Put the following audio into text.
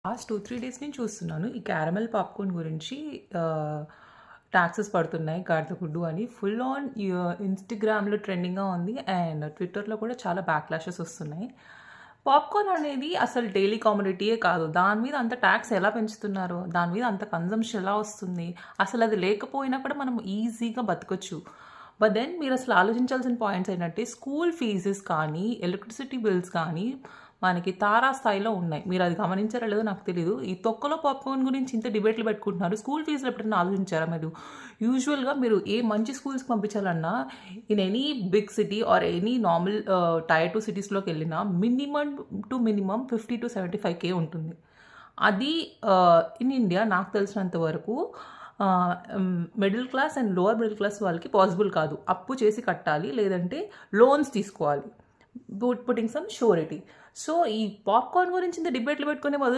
Last 2-3 days నుంచి చూస్తున్నాను. ఈ క్యారమెల్ పాప్‌కార్న్ గురించి టాక్సెస్ పడుతున్నాయి గాడిదగుడ్డు అని. ఫుల్ ఆన్ ఇన్‌స్టాగ్రామ్‌లో ట్రెండింగ్‌గా ఉంది. అండ్ ట్విట్టర్‌లో కూడా చాలా బ్యాక్‌లాషెస్ వస్తున్నాయి. పాప్‌కార్న్ అనేది అసలు డైలీ కమోడిటీయే కాదు. దాని మీద అంత టాక్స్ ఎలా పెంచుతున్నారు? దాని మీద అంత కన్జంప్షన్ ఎలా వస్తుంది? అసలు అది లేకపోయినా కూడా మనం ఈజీగా బతకొచ్చు. బట్ దెన్ మీరు అసలు ఆలోచించాల్సిన పాయింట్స్ ఏంటంటే స్కూల్ ఫీజెస్ కానీ, ఎలక్ట్రిసిటీ బిల్స్ కానీ మనకి తారాస్థాయిలో ఉన్నాయి. మీరు అది గమనించారో లేదో నాకు తెలీదు. ఈ తొక్కలో పాప్‌కార్న్ గురించి ఇంత డిబేట్లు పెట్టుకుంటున్నారు. స్కూల్ ఫీజులు ఎప్పుడైనా ఆలోచించారా మీరు? యూజువల్‌గా మీరు ఏ మంచి స్కూల్స్‌కి పంపించాలన్నా in any big city or any normal tier 2 సిటీస్‌లోకెళ్ళినా మినిమమ్ 50,000-75,000 ఉంటుంది. అది ఇన్ ఇండియా నాకు తెలిసినంత వరకు middle class and lower middle class వాళ్ళకి పాసిబుల్ కాదు. అప్పు చేసి కట్టాలి. లేదంటే లోన్స్ తీసుకోవాలి. Putting some surety. సో, ఈ పాప్‌కార్న్ గురించి ఇంత డిబేట్లు పెట్టుకునే బదులు